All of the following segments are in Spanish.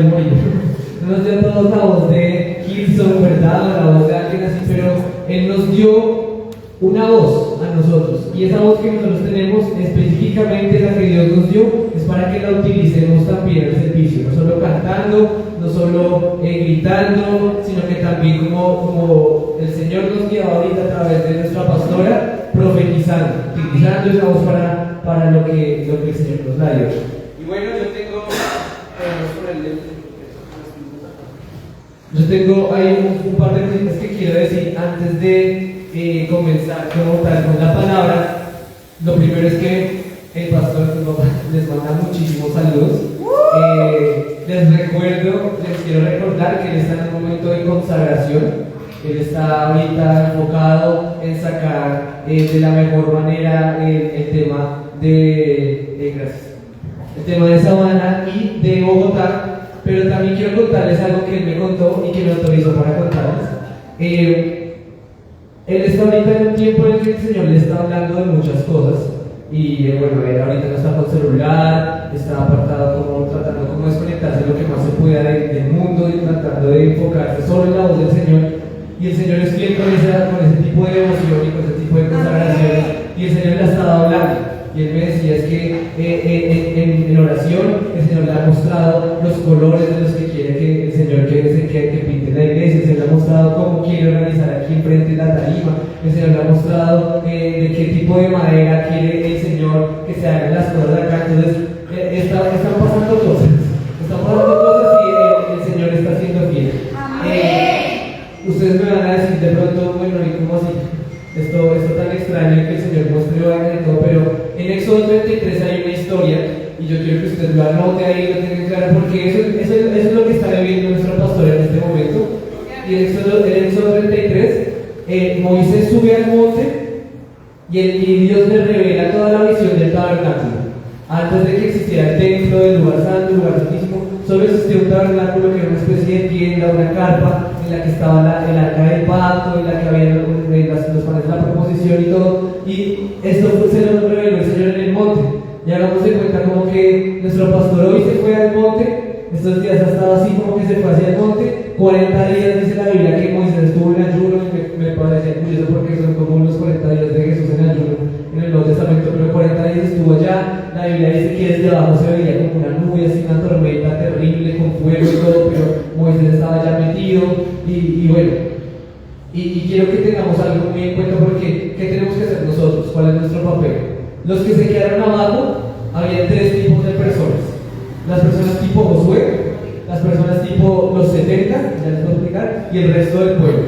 Mario Morillo. No nos dio a todos la voz de Gilson, ¿verdad? La voz de alguien así, pero Él nos dio una voz a nosotros. Y esa voz que nosotros tenemos, específicamente la que Dios nos dio, es para que la utilicemos también al servicio. No solo cantando, no solo gritando, sino que también como el Señor nos guía ahorita a través de nuestra pastora, profetizando, utilizando esa voz para lo que el Señor nos da. Y bueno, yo tengo ahí un par de cositas que quiero decir antes de comenzar como tal con la palabra. Lo primero es que el pastor les manda muchísimos saludos. Les quiero recordar que él está en un momento de consagración. Él está ahorita enfocado en sacar de la mejor manera el tema el tema de Sabana y de Bogotá. Pero también quiero contarles algo que él me contó y que me autorizó para contarles. Él está ahorita en un tiempo en el que el Señor le está hablando de muchas cosas. Y bueno, él ahorita no está con celular, está apartado, tratando como desconectarse lo que más se pueda del mundo y tratando de enfocarse solo en la voz del Señor. Y el Señor es fiel con ese tipo de emoción y con ese tipo de consagraciones. Y el Señor le ha estado hablando. Y él me decía es que en oración el Señor le ha mostrado los colores de los que quiere que el Señor que pinte la iglesia. El Señor le ha mostrado cómo quiere organizar aquí enfrente de la tarima. El Señor le ha mostrado de qué tipo de madera quiere el Señor que se hagan las cosas acá. Entonces están pasando cosas. Están pasando cosas y el Señor está siendo fiel. Ustedes me van a decir de pronto, bueno, ¿y cómo así? Esto tan extraño que el Señor muestre y todo, pero en Éxodo 33 hay una historia y yo quiero que usted lo anote ahí, lo tenga claro, porque eso es lo que está viviendo nuestro pastor en este momento. Y en Éxodo 33, Moisés sube al monte y Dios le revela toda la visión del tabernáculo. Antes de que existiera el templo, el lugar santo, el lugar santísimo, solo existía un tabernáculo que era una especie de tienda, una carpa, en la que estaba el arca del pacto, en la que había los panes de la proposición y todo. Y esto se lo reveló el Señor en el monte. Y hagamos de cuenta como que nuestro pastor hoy se fue al monte, estos días ha estado así como que se fue hacia el monte. 40 días dice la Biblia que Moisés estuvo en ayuno, y me parecía curioso porque son como los 40 días de Jesús en ayuno en el Nuevo Testamento, pero 40 días estuvo allá. La Biblia dice que desde abajo se veía como una nube, así una tormenta terrible con fuego y todo, pero Moisés estaba ya metido y bueno. Y quiero que tengamos algo muy en cuenta porque ¿qué tenemos que hacer nosotros? ¿Cuál es nuestro papel? Los que se quedaron abajo, había tres tipos de personas. Las personas tipo Josué, las personas tipo los 70, ya les voy a explicar, y el resto del pueblo.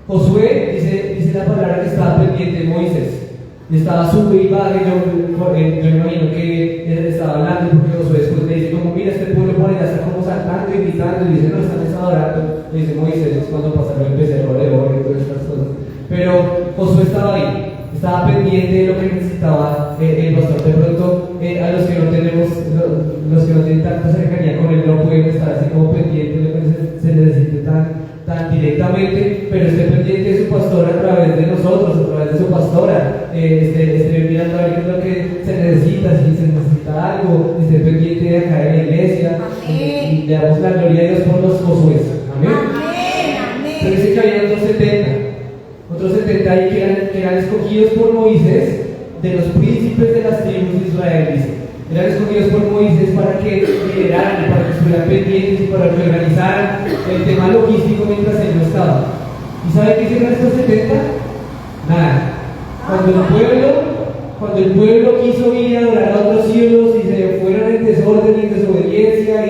Josué dice la palabra que estaba pendiente de Moisés. Y estaba sube y baja, yo imagino que él estaba hablando porque Josué después le dice como mira este pueblo por allá está como saltando y gritando y dice no están adorando. Le dice Moisés es cuando pasaron el becerro de oro y todas estas cosas. Pero Josué estaba ahí, estaba pendiente de lo que necesitaba el pastor. De pronto a los que no tenemos, los que no tienen tanta cercanía con él no pueden estar así como pendientes de lo que se necesite tan directamente, pero esté pendiente de su pastor a través de nosotros, a través de su pastora, esté mirando a ver qué es lo que se necesita, si se necesita algo, esté pendiente de acá en la iglesia. Y le damos la gloria a Dios por los Josué. Amén. Pero dice que habían otros 70 ahí que eran escogidos por Moisés de los príncipes de las tribus de Israel, dice. Eran escogidos por Moisés para que lideraran, para que estuvieran pendientes y para que organizaran el tema logístico mientras él no estaba. ¿Y sabe qué hicieron estos 70? Nada. Cuando el pueblo quiso ir a adorar a otros ídolos y se fueron en desorden y en desobediencia y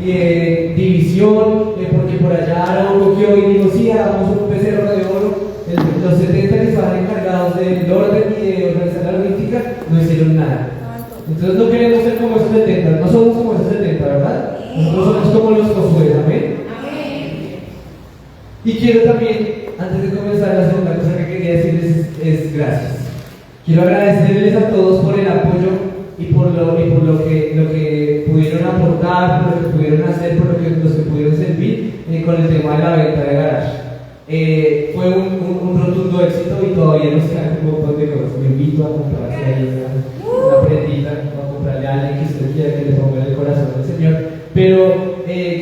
en división, porque por allá Aarón cogió y dijo, sí, hagamos un becerro de oro, los 70 que estaban encargados del orden y de organizar la logística no hicieron nada. Entonces no queremos ser como esos 70, no somos como esos 70, ¿verdad? Nosotros somos como los Josué, ¿amén? Y quiero también, antes de comenzar, la segunda cosa que quería decirles es gracias. Quiero agradecerles a todos por el apoyo y por lo que pudieron aportar, por lo que pudieron hacer, por los que pudieron servir con el tema de la venta de garage. Fue un rotundo éxito y todavía nos quedan un montón de cosas. Me invito a comprarse ahí una prendita, a comprarle a alguien que usted quiera que le ponga en el corazón del Señor. Pero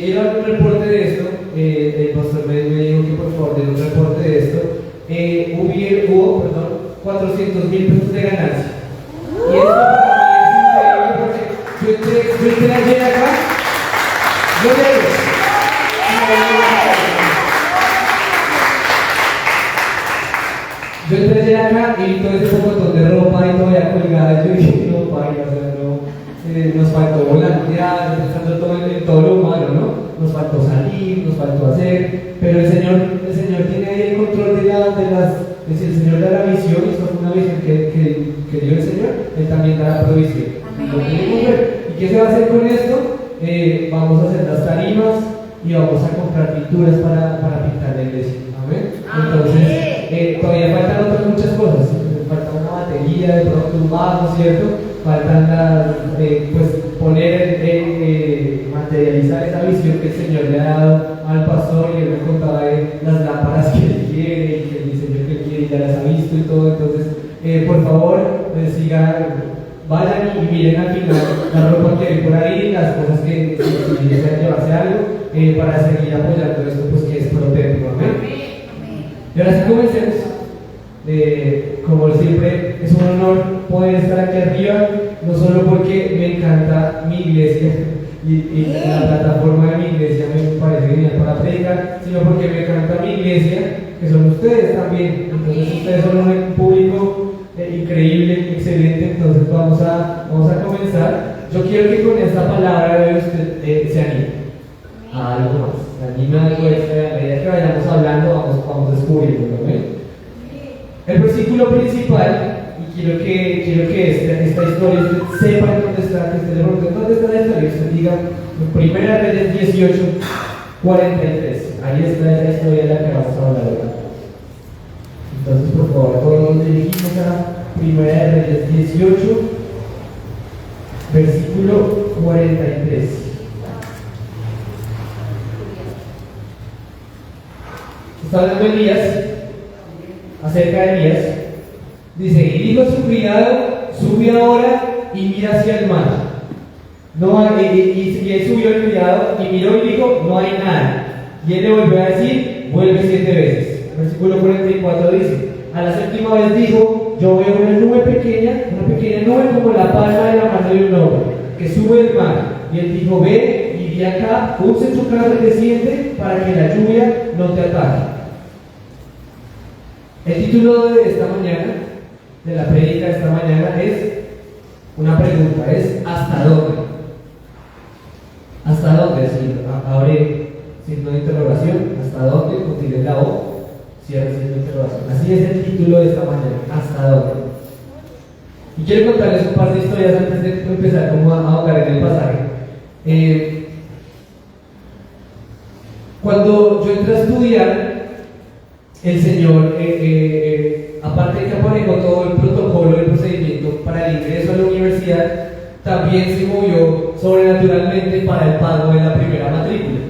quiero dar un reporte de esto. El pastor me dijo que por favor den un reporte de esto. Hubo 400.000 pesos de ganancia. Y esto para mí es increíble porque yo entré ayer acá. Yo entré ayer acá y vi todo ese montón de ropa y todavía colgada. Yo dije, no, vaya, o sea, no, nos faltó volantear, pensando en todo lo humano, ¿no? Nos faltó salir, nos faltó hacer, pero el Señor tiene ahí el control de las. Es decir, el Señor da la visión, y esto fue una visión que dio el Señor, Él también da la provisión. Lo podemos ver. ¿Y qué se va a hacer con esto? Vamos a hacer las tarimas y vamos a comprar pinturas para pintar la iglesia. Amén. Entonces, todavía faltan otras muchas cosas. Falta una batería, de pronto un bajo, ¿cierto? Faltan materializar esa visión que el Señor le ha dado al pastor, y él me contaba de las lámparas que él quiere y que el diseño que él quiere, y ya las ha visto y todo. Entonces, por favor, vayan y miren al final la ropa que hay por ahí, las cosas que si desean llevarse algo, para seguir apoyando esto, pues que es protegido. Amén. Y ahora sí comencemos. Como siempre, es un honor poder estar aquí arriba, no solo porque me encanta mi iglesia y la plataforma de mi iglesia me parece genial para predicar, sino porque me encanta mi iglesia, que son ustedes también. Entonces, ustedes son un público increíble, excelente. Entonces, vamos a comenzar. Yo quiero que con esta palabra de usted se anime a algo más, se anime a algo extra. A medida que vayamos hablando, vamos descubriendo, ¿no? El versículo principal, y quiero que esta historia usted sepa dónde está, que usted le pregunte dónde está la historia, usted diga en 1 Reyes 18:43. Ahí está esa historia de la que vamos a hablar hoy. Entonces, por favor, todos nos dirigimos a 1 Reyes 18, versículo 43. Está hablando Elías, acerca de Elías. Dice: y dijo a su criado, sube ahora y mira hacia el mar. No hay, y él subió el criado y miró y dijo: no hay nada. Y él le volvió a decir: vuelve 7 veces. Versículo 44 dice: a la 7ª vez dijo: yo veo una pequeña nube como la palma de la mano de un hombre, que sube del mar. Y él dijo: ve y di acá un censo creciente para que la lluvia no te ataque. El título de esta mañana, de la prédica de esta mañana, es una pregunta, es ¿hasta dónde? ¿Hasta dónde? Abre signo de interrogación. ¿Hasta dónde? Contiene la O, cierra signo de interrogación. Así es el título de esta mañana, ¿hasta dónde? Y quiero contarles un par de historias antes de empezar como a ahogar en el pasaje. Cuando yo entré a estudiar, el Señor, aparte de que aparejó todo el protocolo, el procedimiento para el ingreso a la universidad, también se movió sobrenaturalmente para el pago de la primera matrícula.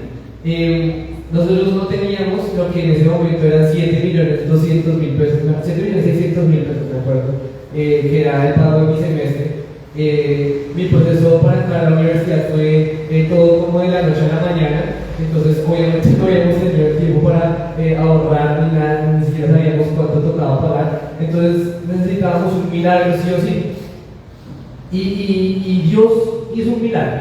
Nosotros no teníamos lo que en ese momento eran 7.200.000 pesos, 7.600.000 pesos, me acuerdo, que era el pago de mi semestre. Mi proceso para entrar a la universidad fue todo como de la noche a la mañana. Entonces, obviamente no habíamos tenido el tiempo para ahorrar ni nada, ni siquiera sabíamos cuánto tocaba pagar. Entonces, necesitábamos un milagro, sí o sí. Y Dios hizo un milagro.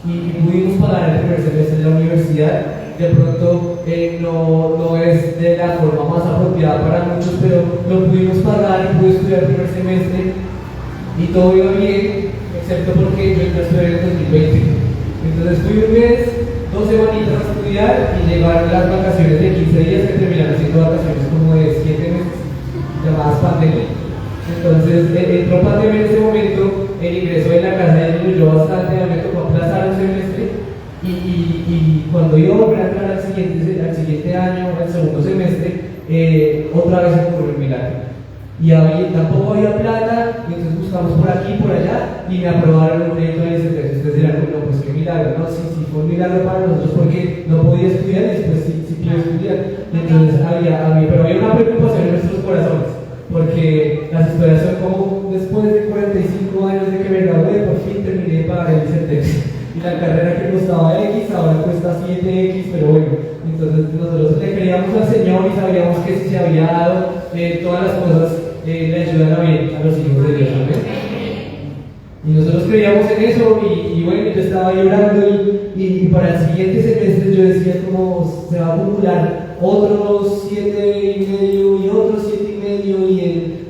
Y pudimos pagar el primer semestre de la universidad. De pronto, no es de la forma más apropiada para muchos, pero lo pudimos pagar y pude estudiar el primer semestre. Y todo iba bien, excepto porque yo entré a estudiar en 2020. Entonces, fui un mes, 2 semanitas a estudiar, y llegaron las vacaciones de 15 días que terminaron siendo vacaciones como de 7 meses, llamadas pandemia. Entonces, entró pandemia en ese momento, el ingreso en la casa disminuyó bastante, me tocó aplazar un semestre, y cuando iba a volver a entrar al siguiente año, al segundo semestre, otra vez ocurrió el milagro. Y tampoco había plata, y entonces buscamos por aquí y por allá, y me aprobaron un crédito de ICT. Ustedes dirán: no, pues qué milagro, no, sí fue un milagro para nosotros porque no podía estudiar, y después sí pude estudiar. Entonces pero había una preocupación en nuestros corazones, porque las historias son como: después de 45 años de que me gradué, por fin terminé de pagar el ICT. y la carrera que costaba X ahora cuesta 7X, pero bueno, entonces nosotros le creíamos al Señor y sabíamos que si se había dado todas las cosas le ayudan a bien a los hijos de Dios, amén. Y nosotros creíamos en eso y bueno, yo estaba ahí orando y para el siguiente semestre yo decía como se va a acumular otros 7,5 y otros 7,5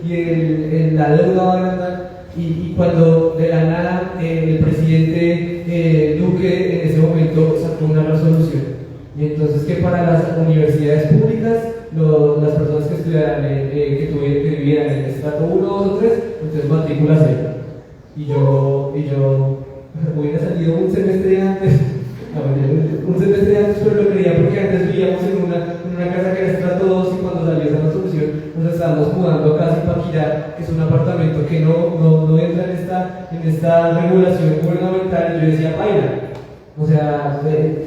y la deuda va a andar. Y cuando de la nada el presidente Duque en ese momento sacó una resolución. Y entonces que para las universidades públicas, las personas que estudiaran, que vivieran en el estrato 1, 2 o 3, entonces matrícula cero. Y yo hubiera salido un semestre antes, pero lo creía porque antes vivíamos en una casa que era estrato 2 y cuando salió esa resolución nos estábamos mudando a Casa Ipaquirá, que es un apartamento que no entra en esta regulación gubernamental. Y yo decía, baila, o sea,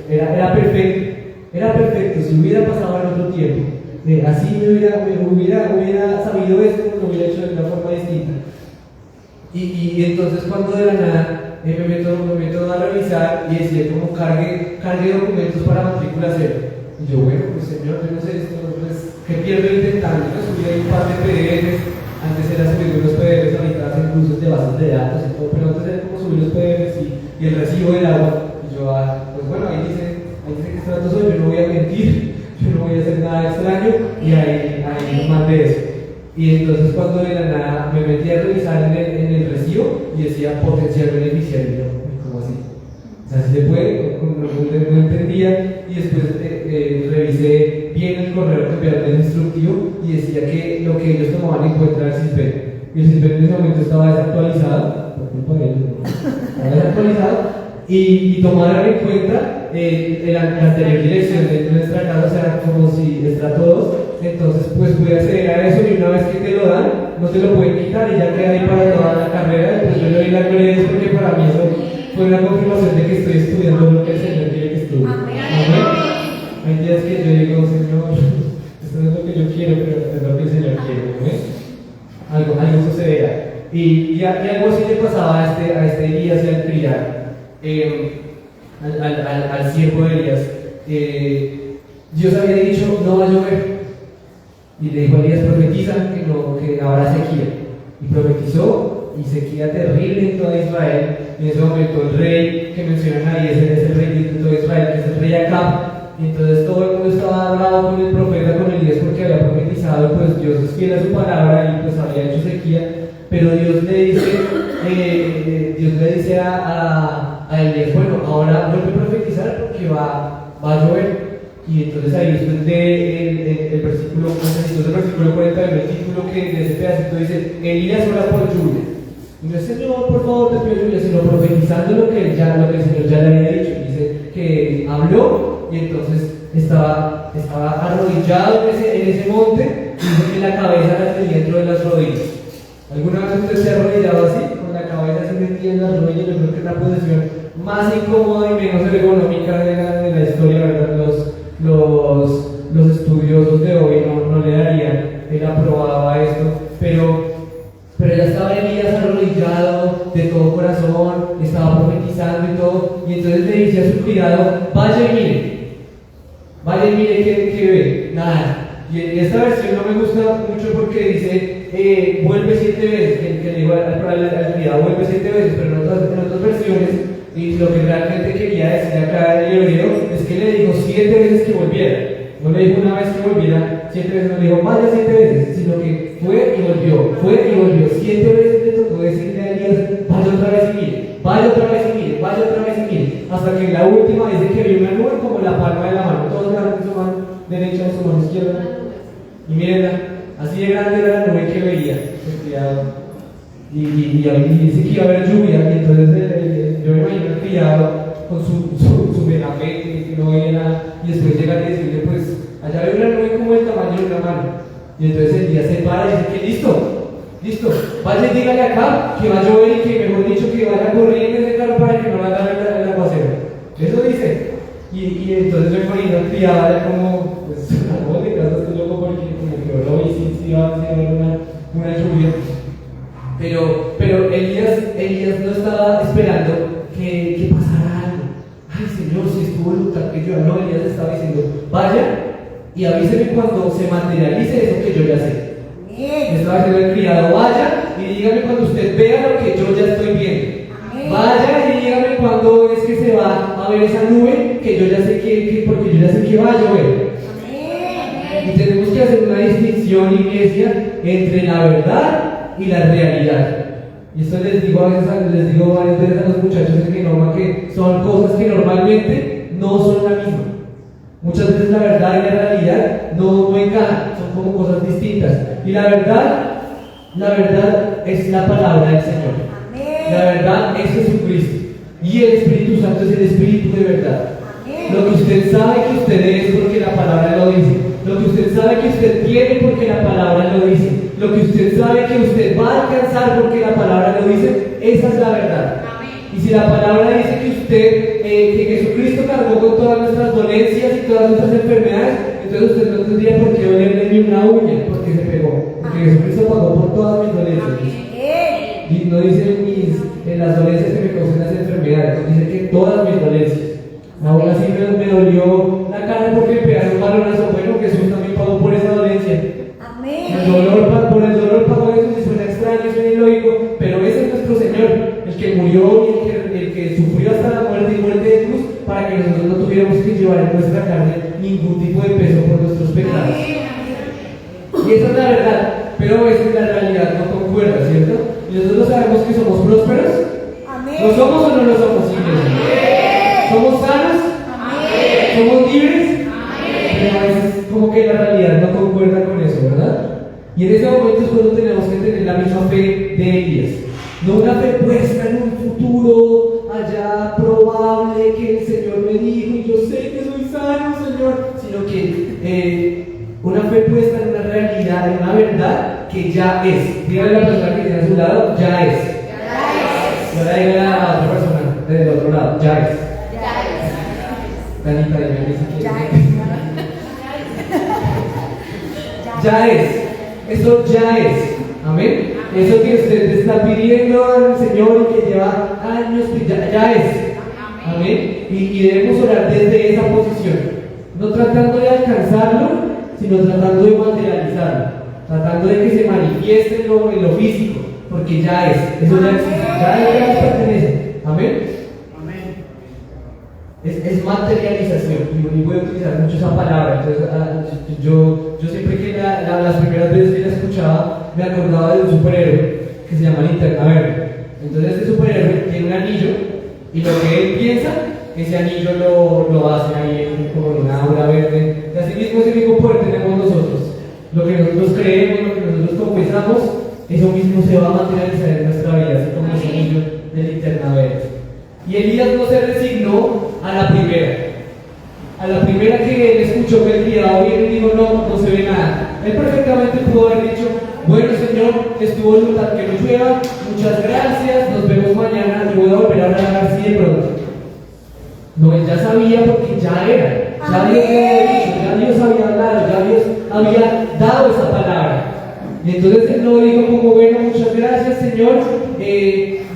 era perfecto, si hubiera pasado en otro tiempo, así me hubiera sabido esto, lo hubiera hecho de una forma distinta. Y entonces cuando de la nada me meto a revisar y decía como cargue documentos para matrícula cero. Y yo, bueno, pues señor, yo no sé esto, pues, ¿qué pierdo intentando? Yo subí ahí un par de PDFs, antes era subir unos PDFs, ahorita hacen cursos de bases de datos y todo, pero antes era como subir los PDFs y el recibo del agua. Y yo, pues bueno, ahí dice que estrato soy, yo no voy a mentir, yo no voy a hacer nada extraño y ahí mandé eso. Y entonces cuando de la nada me metí a revisar en el recibo y decía potencial beneficiario, ¿cómo así? O sea, si se puede, no entendía, y después revisé bien el correo que enviaron del instructivo y decía que lo que ellos tomaban en cuenta era el CISBEN. Y el CISBEN en ese momento estaba desactualizado, por culpa de ellos, estaba desactualizado, y tomaron en cuenta la anterior dirección de nuestra casa, o sea, como si estrato 2. Entonces pues pude acceder a eso y una vez que te lo dan, no te lo pueden quitar y ya queda ahí para toda la carrera. Pues yo le doy la gloria a Dios porque para mí eso fue una confirmación de que estoy estudiando lo que el Señor quiere que estudie. Amén. Hay días que yo digo, Señor, esto no es lo que yo quiero, pero es lo que el Señor quiere. Algo sucederá. Y algo así le pasaba a este Elías y al criar, al siervo de Elías. Dios había dicho, no va a llover. Y le dijo a Elías, profetiza que habrá sequía. Y profetizó, y sequía terrible en toda Israel. Y en ese momento el rey que mencionan ahí es el rey de toda Israel, que es el rey Acab. Y entonces todo el mundo estaba bravo con el profeta, con Elías, porque había profetizado, pues Dios es fiel a su palabra y pues había hecho sequía. Pero Dios le dice a Elías, bueno, ahora vuelve a profetizar porque va a llover. Y entonces ahí después de el versículo 41, el título que de ese pedacito dice, Elías ora por lluvia. Y no es, Señor, por favor, te pido lluvia, sino profetizando lo que el Señor ya le había dicho. Dice que habló y entonces estaba arrodillado en ese monte y dice que la cabeza la tenía dentro de las rodillas. ¿Alguna vez usted se ha arrodillado así, con la cabeza así metida en las rodillas? Yo creo que es la posición más incómoda y menos ergonómica de la historia, ¿verdad? Los estudiosos de hoy no le darían el aprobado a esto, pero ya estaba Elías arrodillado de todo corazón, estaba profetizando y todo, y entonces le dice a su criado, vaya y mire que ve, nada. Y esta versión no me gusta mucho porque dice, vuelve 7 veces, que le digo al criado, vuelve 7 veces, pero en otras versiones, y lo que realmente quería decir acá en el hebreo es que le dijo 7 veces que volviera. No le dijo una vez que volviera 7 veces, no le dijo vaya 7 veces, sino que fue y volvió. 7 veces le tocó decirle a Elías, vaya otra vez y mire, vaya otra vez y mire, vaya otra vez y mire. Hasta que en la última dice que vio una nube como la palma de la mano. Todos levanten su mano derecha o su mano izquierda. Y mírenla, así de grande era la nube que veía el criado. Y dice que iba a haber lluvia, y entonces yo me imagino el criado con su megafete que no veía nada, y después llega a decirle, pues, allá veo una nube como el tamaño de una mano. Y entonces el día se para y dice que listo, vaya y dígale acá que va a llover y que mejor dicho que vaya corriendo ese carro para que no le haga el aguacero. Eso dice. Y entonces yo me imagino el criado como, pues, no, de casa estoy loco porque como que ahora hoy sí va a haber una lluvia. Pero Elías no estaba esperando que pasara Señor, si es tu voluntad que yo haga. No, Elías estaba diciendo, vaya y avíseme cuando se materialice eso que yo ya sé. Me estaba diciendo el criado, vaya y dígame cuando usted vea lo que yo ya estoy viendo. Vaya y dígame cuando es que se va a ver esa nube que yo ya sé porque yo ya sé que va a llover. Y tenemos que hacer una distinción, iglesia, entre la verdad y la realidad. Y esto les digo varias veces a los muchachos en Genoma, que son cosas que normalmente no son la misma. Muchas veces la verdad y la realidad no encajan, son como cosas distintas. Y la verdad es la palabra del Señor. La verdad es Jesucristo. Y el Espíritu Santo es el Espíritu de verdad. Lo que usted sabe que usted es porque la palabra lo dice. Lo que usted sabe que usted tiene porque la palabra lo dice. Lo que usted sabe que usted va a alcanzar porque la palabra lo dice. Esa es la verdad. Y si la palabra dice que usted, que Jesucristo cargó con todas nuestras dolencias y todas nuestras enfermedades, entonces usted no tendría por qué dolerle ni una uña porque se pegó. Porque Jesucristo pagó por todas mis dolencias. Y no dice en las dolencias que me causan las enfermedades, dice que todas mis dolencias. Ahora sí me dolió la cara porque me pegaron un balonazo. Bueno, Jesús también pagó por esa dolencia. Por el dolor pagó eso, si suena extraño, suena ilógico, pero ese es nuestro Señor, el que murió y el que sufrió hasta la muerte y muerte de cruz, para que nosotros no tuviéramos que llevar en nuestra carne ningún tipo de peso por nuestros pecados. Y esa es la verdad, pero a veces la realidad no concuerda, ¿cierto? Y nosotros sabemos que somos prósperos. ¿Lo somos o no lo somos, iglesia? ¿Somos sanos? ¿Somos libres? Pero a veces como que la realidad no concuerda con eso, ¿verdad? Y en ese momento es cuando tenemos que tener la misma fe de Elías. No una fe puesta en un futuro allá probable que el Señor me dijo y yo sé que soy sano, Señor, sino que una fe puesta en una realidad, en una verdad que ya es. Dígale a la persona que tiene a su lado, ya es. Y ahora dígale a la otra persona del otro lado, ya es. Danita, ya es. Eso ya es. Amén. Eso que usted está pidiendo al Señor y que lleva años, ya es. Amén. Y debemos orar desde esa posición. No tratando de alcanzarlo, sino tratando de materializarlo. Tratando de que se manifieste en lo físico. Porque ya es. Eso ya existe. Ya nos pertenece. Amén. Es materialización, y voy a utilizar mucho esa palabra. Entonces, yo siempre que las primeras veces que la escuchaba, me acordaba de un superhéroe que se llama Linterna Verde. Entonces, este superhéroe tiene un anillo, y lo que él piensa, ese anillo lo hace ahí como en una aura verde. Y así mismo ese mismo poder tenemos nosotros. Lo que nosotros creemos, lo que nosotros confesamos, eso mismo se va a materializar en nuestra vida, así como ese anillo de Linterna Verde. Y Elías no se resignó a la primera. A la primera que él escuchó que el criado viene y dijo, no se ve nada. Él perfectamente pudo haber dicho, bueno, Señor, es tu voluntad que no llueva, muchas gracias, nos vemos mañana, yo voy a volver a hablar así de pronto. No, él ya sabía porque ya era. Ya Dios había dicho, ya Dios había hablado, ya Dios había dado esa palabra. Y entonces él no dijo como, bueno, muchas gracias, Señor,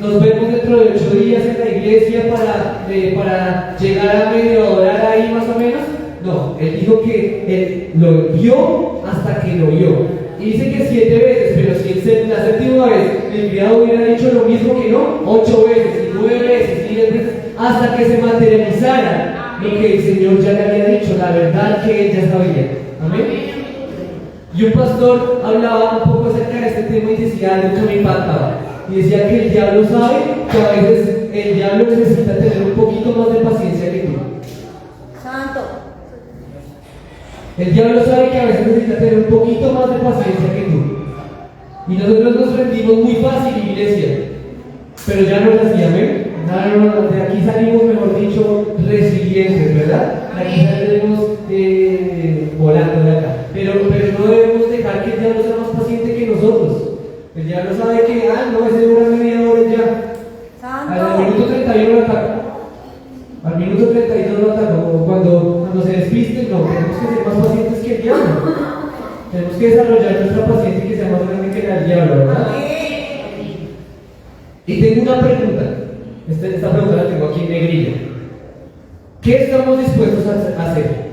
nos vemos dentro de 8 días en la iglesia para llegar a medio orar ahí más o menos. No, él dijo que él lo vio hasta que lo vio. Y dice que 7 veces, pero si la séptima vez el criado hubiera dicho lo mismo que no, 8 veces, y 9 veces, y 10 veces, hasta que se materializara lo que el Señor ya le había dicho, la verdad que él ya sabía. Amén. Y un pastor hablaba un poco acerca de este tema y decía algo que me impactaba. Y decía que el diablo sabe que a veces el diablo necesita tener un poquito más de paciencia que tú. Santo. El diablo sabe que a veces necesita tener un poquito más de paciencia que tú. Y nosotros nos rendimos muy fácil, iglesia. Pero ya no es así, amén. No, de aquí salimos, mejor dicho, resilientes, ¿verdad? De aquí salimos volando de acá. Pero no debemos dejar que el diablo sea más paciente que nosotros. El diablo sabe que, no, ese dura media hora ya. Al minuto 31 lo ataca. Al minuto 32 lo ataca. Cuando se despiste, no, tenemos que ser más pacientes que el diablo. Tenemos que desarrollar nuestra paciencia y que sea más grande que la del diablo, ¿verdad? Y tengo una pregunta. Esta pregunta la tengo aquí en negrilla. ¿Qué estamos dispuestos a hacer?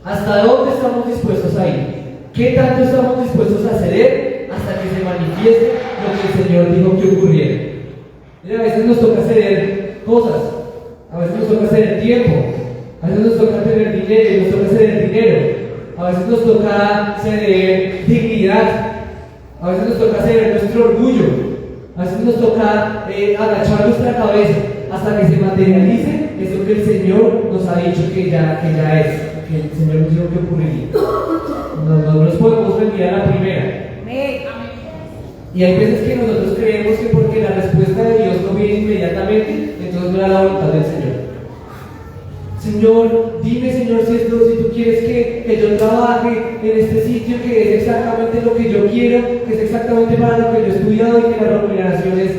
¿Hasta dónde estamos dispuestos a ir? ¿Qué tanto estamos dispuestos a ceder hasta que se manifieste lo que el Señor dijo que ocurriera? Mira, a veces nos toca ceder cosas, a veces nos toca ceder tiempo, a veces nos toca tener dinero, nos toca ceder dinero, a veces nos toca ceder dignidad, a veces nos toca ceder nuestro orgullo, a veces nos toca agachar nuestra cabeza hasta que se materialice eso que el Señor nos ha dicho que ya es, que el Señor nos dijo que ocurriría. No nos podemos rendir a la primera. Y hay veces que nosotros creemos que porque la respuesta de Dios no viene inmediatamente, entonces no era la voluntad del Señor. Señor, dime, Señor, si tú quieres que yo trabaje en este sitio, que es exactamente lo que yo quiero, que es exactamente para lo que yo he estudiado y que la remuneración es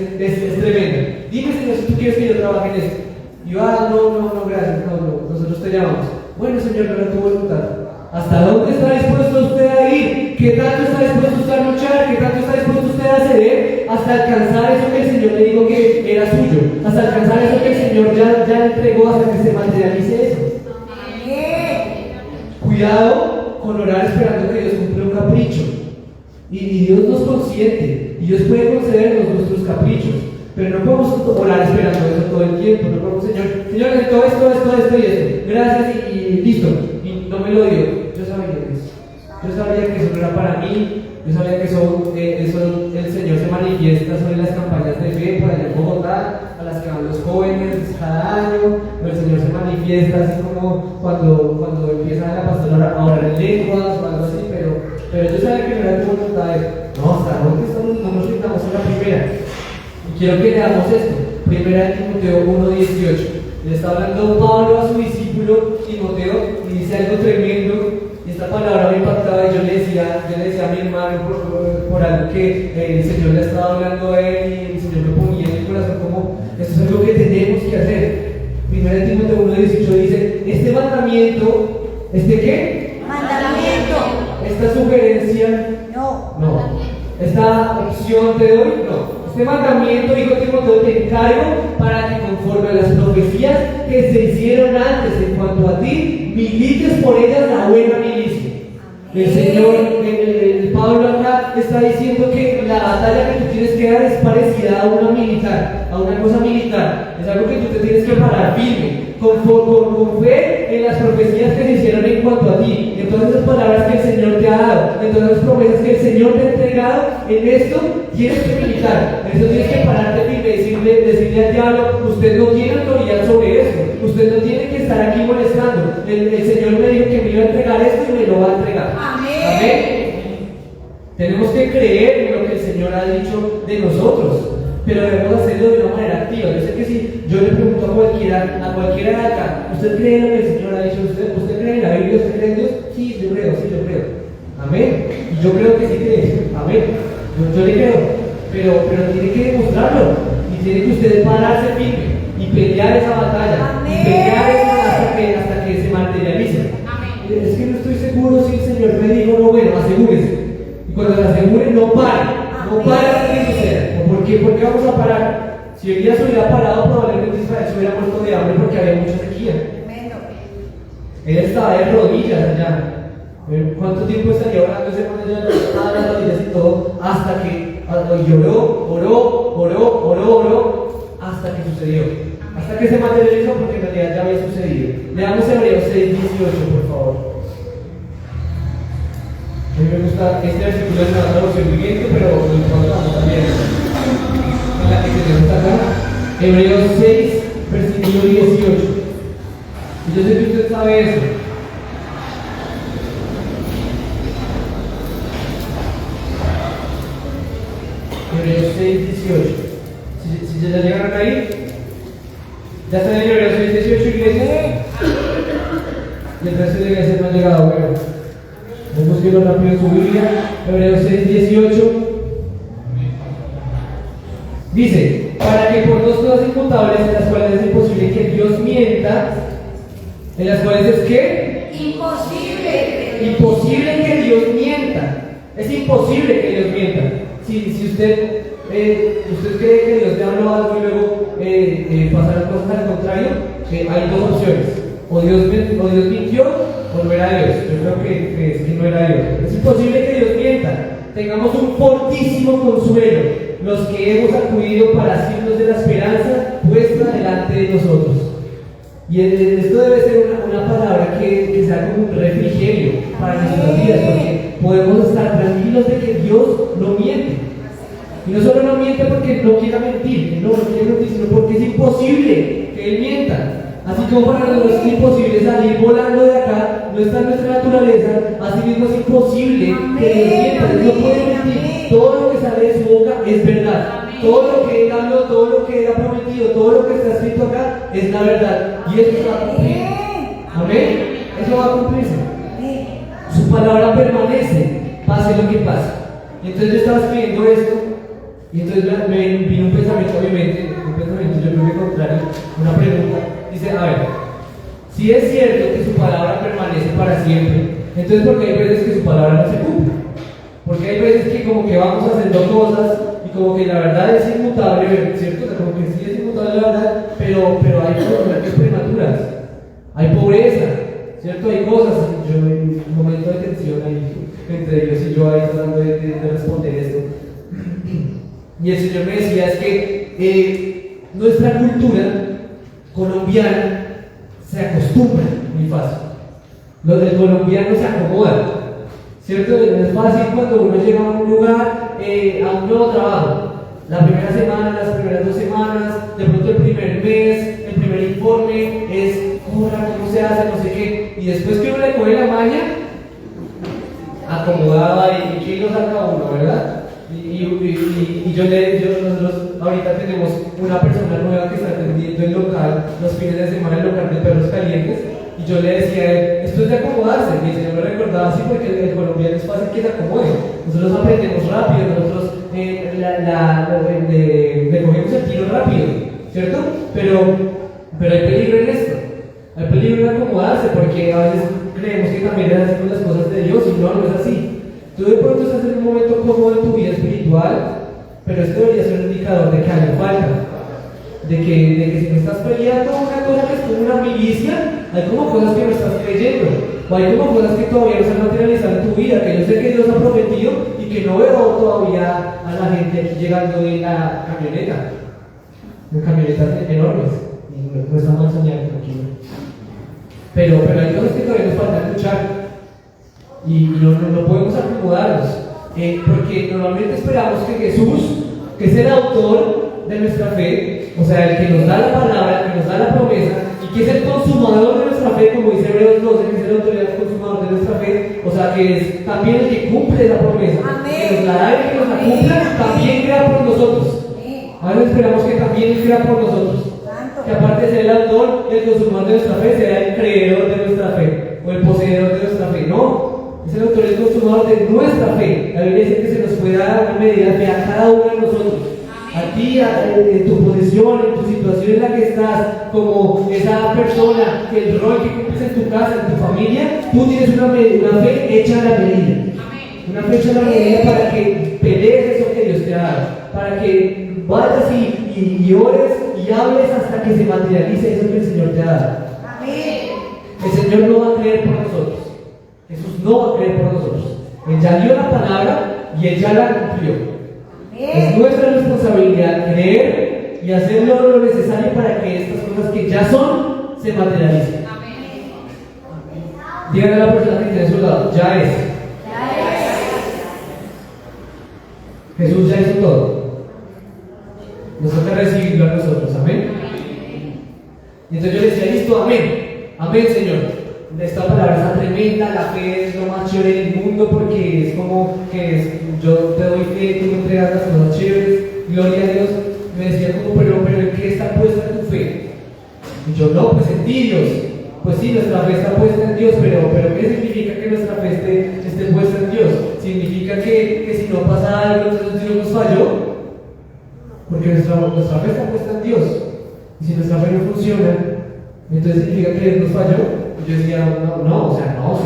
tremenda. Dime, Señor, si tú quieres que yo trabaje en esto. Y yo, no, gracias, no, nosotros te llamamos. Bueno, Señor, no era tu voluntad. ¿Hasta dónde está dispuesto usted a ir? ¿Qué tanto está dispuesto usted a luchar? ¿Qué tanto está dispuesto usted a ceder? Hasta alcanzar eso que el Señor le dijo que era suyo. Hasta alcanzar eso que el Señor ya entregó, hasta que se materialice eso. Cuidado con orar esperando que Dios cumpla un capricho. Y Dios nos consiente. Y Dios puede concedernos nuestros caprichos. Pero no podemos orar esperando eso todo el tiempo. No podemos, Señor, necesito esto y esto. Gracias y listo. Y no me lo dio. Yo sabía que eso no era para mí. Yo sabía que eso el Señor se manifiesta sobre las campañas de fe por allá en Bogotá, a las que van los jóvenes cada año. El Señor se manifiesta así como cuando empieza la pastora a orar en lenguas o algo así. Pero yo sabía que no era tu voluntad. No, hasta dónde no nos sentamos en la primera. Y quiero que leamos esto, 1 Timoteo 1:18. Le está hablando Pablo a su discípulo Timoteo y dice algo tremendo. Y esta palabra me impactaba y yo le decía a mi hermano por algo que el Señor le estaba hablando a él y el Señor me ponía en el corazón como esto es algo que tenemos que hacer. 1 Timoteo 1:18 dice, este mandamiento, ¿este qué? Mandamiento. Esta sugerencia, no. Esta opción te doy, no. Este mandamiento, hijo Timoteo, te encargo para que conforme a las profecías que se hicieron antes en cuanto a ti, milites por ellas la buena milicia. El Señor, el Pablo acá está diciendo que la batalla que tú tienes que dar es parecida a una militar, a una cosa militar. Es algo que tú te tienes que parar firme, con fe en las profecías que se hicieron en cuanto a ti, en todas esas palabras que el Señor te ha dado, en todas las promesas que el Señor te ha entregado. En esto tienes que militar, en esto tienes que pararte firme, decirle al diablo, usted no tiene autoridad sobre eso, usted no tiene que estar aquí molestando. El Señor me dijo que me iba a entregar esto y me lo va a entregar. Amén. Tenemos que creer en lo que el Señor ha dicho de nosotros, pero debemos hacerlo de una manera activa. Yo sé que si yo le pregunto a cualquiera de acá, ¿usted cree en lo que el Señor ha dicho? ¿Usted cree en la Biblia? ¿Usted cree en Dios? Sí, yo creo. Amén. Y yo creo que sí cree. Amén. Yo le creo, pero tiene que demostrarlo y tiene que usted pararse firme y pelear esa batalla. Amén. Y pelear eso hasta que se materialice. Amén. Es que no estoy seguro si el Señor me dijo, no, bueno, asegúrese. Y cuando se asegure, no pare hasta que suceda. ¿Por qué? ¿Por qué vamos a parar? Si Elías hubiera parado, probablemente Israel se hubiera muerto de hambre porque había mucha sequía. Él estaba de rodillas allá. ¿Cuánto tiempo estaría orando ese man allá? Estaba de rodillas y todo, hasta que oró, hasta que sucedió. Hasta que se materializó, porque en realidad ya había sucedido. Leamos Hebreos 6:18, por favor. A mí me gusta este versículo de la traducción viviente, pero lo encontramos también en la que tenemos acá. Hebreos 6, versículo 18. Y yo sé que usted sabe eso. Hebreos 6, 18. Si ya llegaron ahí, ya están en Hebreos 6, 18, iglesia. Y el resto de la iglesia no ha llegado, bueno. Vamos a irlo rápido en su Biblia. Hebreos 6, 18. Dice, para que por dos cosas imputables en las cuales es imposible que Dios mienta, en las cuales es ¿qué? Imposible que Dios mienta. Es imposible que Dios mienta. Si usted cree que Dios te habló algo y luego pasan las cosas al contrario, hay dos opciones. o Dios mintió, o no era Dios. Yo creo que es que no era Dios. Es imposible que Dios mienta. Tengamos un fortísimo consuelo, los que hemos acudido para signos de la esperanza puesta delante de nosotros. Y esto debe ser una palabra que sea como un refrigerio para nuestras vidas, porque podemos estar tranquilos de que Dios no miente. Y no solo no miente porque no quiera mentir, no quiere mentir, sino porque es imposible que Él mienta. Así como para nosotros es imposible salir volando de acá, no está en nuestra naturaleza, así mismo es imposible que Dios mienta. Dios no puede mentir. Todo lo que sale de su boca es verdad. Todo lo que Él habló, todo lo que Él ha prometido, todo lo que está escrito acá es la verdad. Y eso se va a cumplir. Amén. Eso va a cumplirse. Su palabra permanece, pase lo que pase. Y entonces yo estaba escribiendo esto, y entonces me vino un pensamiento a mi mente, un pensamiento yo creo que contrario, una pregunta. Dice, a ver, si es cierto que su palabra permanece para siempre, entonces ¿por qué hay veces que su palabra no se cumple? Porque hay veces que como que vamos haciendo cosas y como que la verdad es inmutable, ¿cierto? O sea, como que sí es inmutable la verdad, pero hay cosas prematuras, hay pobreza, ¿cierto? Hay cosas, yo en un momento de tensión ahí entre Dios y yo ahí tratando de responder esto. Y el Señor me decía, es que nuestra cultura colombiana se acostumbra muy fácil. El colombiano se acomoda, ¿cierto? Es fácil cuando uno llega a un lugar, a un nuevo trabajo. La primera semana, las primeras 2 semanas, de pronto el primer mes, el primer informe es cómo se hace, no sé qué. Y después que uno le coge la maña, acomodaba y que lo saca uno, ¿verdad? Y nosotros ahorita tenemos una persona nueva que está atendiendo el local, los fines de semana el local de perros calientes, y yo le decía a él, esto es de acomodarse, y el señor me recordaba así porque el colombiano es fácil que se acomode, nosotros aprendemos rápido, nosotros le cogemos el tiro rápido, ¿cierto? Pero hay peligro en esto, hay peligro en acomodarse, porque a veces creemos que también hacemos las cosas de Dios, y no es así. Tú de pronto estás en un momento cómodo en tu vida espiritual, pero esto debería ser un indicador de que hay falta. De que si no estás peleando una cosa que es como una milicia, hay como cosas que no estás creyendo, o hay como cosas que todavía no se han materializado en tu vida, que yo sé que Dios ha prometido y que no veo todavía a la gente aquí llegando en la camioneta, en camionetas enormes, y no estamos soñando tranquilo. Pero hay cosas que todavía nos falta escuchar. Y no podemos acomodarnos, porque normalmente esperamos que Jesús, que es el autor de nuestra fe, o sea, el que nos da la palabra, el que nos da la promesa, y que es el consumador de nuestra fe, como dice Hebreos 12, que es el autor y el consumador de nuestra fe, o sea, que es también el que cumple la promesa, que nos la da y que nos la cumpla, también crea por nosotros. A veces esperamos que también crea por nosotros, que aparte de ser el autor y el consumador de nuestra fe, sea el creador de nuestra fe, o el poseedor de nuestra fe. No. Es el autor y el consumador de nuestra fe. La Biblia dice que se nos puede dar una medida de a cada uno de nosotros. A ti, en tu posición, en tu situación en la que estás, como esa persona, el rol que cumples en tu casa, en tu familia, tú tienes una fe hecha a la medida. Una fe hecha a la medida para que pelees eso que Dios te ha dado. Para que vayas y ores y hables hasta que se materialice eso que el Señor te ha dado. El Señor no va a creer por nosotros. Jesús no va a creer por nosotros. Él ya dio la palabra y Él ya la cumplió. Es nuestra responsabilidad creer y hacer lo necesario para que estas cosas que ya son se materialicen. Díganle a la persona que tiene a su lado, ya es. Jesús ya hizo todo. Nos toca recibirlo a nosotros, amén. Y entonces yo le decía, listo, amén. Amén, Señor. Esta palabra está tremenda, la fe es lo más chévere del mundo porque es como que yo te doy fe, tú me entregas las cosas chéveres, gloria a Dios. Me decía como, pero ¿en qué está puesta tu fe? Y yo, no, pues en ti, Dios. Pues sí, nuestra fe está puesta en Dios, pero ¿qué significa que nuestra fe esté puesta en Dios? ¿Significa que si no pasa algo, entonces Dios nos falló? Porque nuestra fe está puesta en Dios. Y si nuestra fe no funciona, entonces significa que Dios nos falló. Yo decía, no, Señor, no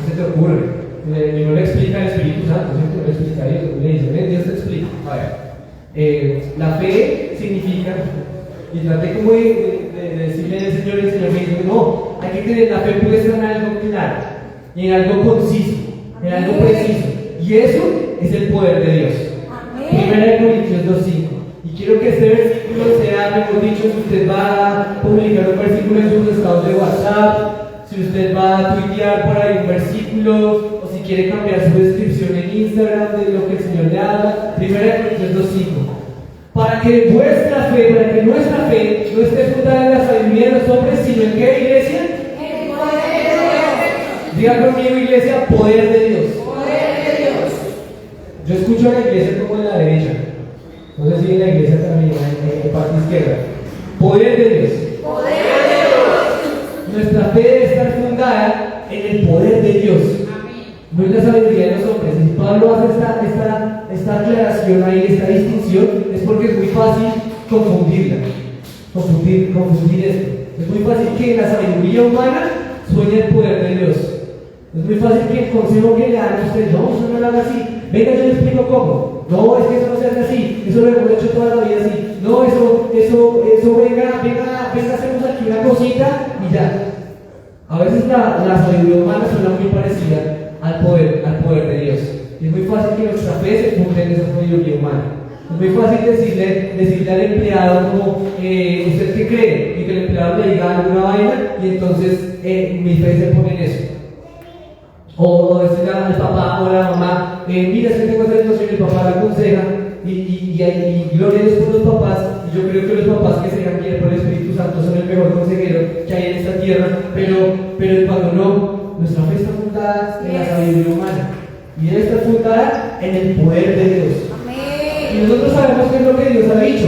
se te ocurre. Y no le explica el Espíritu Santo, ¿cierto? No le explica a Dios, le dice, Dios te explica. A ver, la fe significa, y traté como de decirle al Señor, y el Señor me dijo, no, hay que tener la fe puesta en algo claro, y en algo conciso, en algo preciso. Y eso es el poder de Dios. Primera de Corintios 2:5. Y quiero que este versículo sea, mejor dicho, si usted va a publicar un versículo en sus estados de WhatsApp, si usted va a tuitear por ahí un versículo, o si quiere cambiar su descripción en Instagram de lo que el Señor le habla, Primera de Corintios 2:5. Para que vuestra fe, para que nuestra fe no esté fundada en la sabiduría de los hombres, sino en qué, iglesia? El poder de Dios. Diga conmigo, iglesia, poder de Dios. Poder de Dios. Yo escucho a la iglesia como en la derecha. No sé si en la iglesia también, en la parte izquierda. Poder de Dios. Poder de Dios. Nuestra fe debe estar fundada en el poder de Dios. No en la sabiduría de los hombres. Si Pablo hace esta aclaración ahí, esta distinción, es porque es muy fácil confundirla. Confundir esto. Es muy fácil que en la sabiduría humana suene el poder de Dios. Es muy fácil que el consejo que le dan a usted, no, eso no lo haga así. Venga, yo le explico cómo. No, es que eso no se hace así. Eso lo hemos hecho toda la vida así. No, venga, hacemos aquí una cosita y ya. A veces la sabiduría humana suena muy parecida al poder de Dios. Y es muy fácil que nuestra fe se funde en esa sabiduría humana. Es muy fácil decirle al empleado como, ¿usted qué cree? Y que el empleado le diga alguna vaina y entonces mi fe se pone en eso. O decirle al papá o a la mamá, mira, es que tengo esta situación y el papá la aconseja y gloria a Dios por los papás. Y yo creo que los papás que se dejan guiar por el Espíritu Santo son el mejor consejero que hay en esta tierra, pero cuando no, nuestra fe está fundada en la sabiduría humana y debe estar fundada en el poder de Dios. Y nosotros sabemos qué es lo que Dios ha dicho,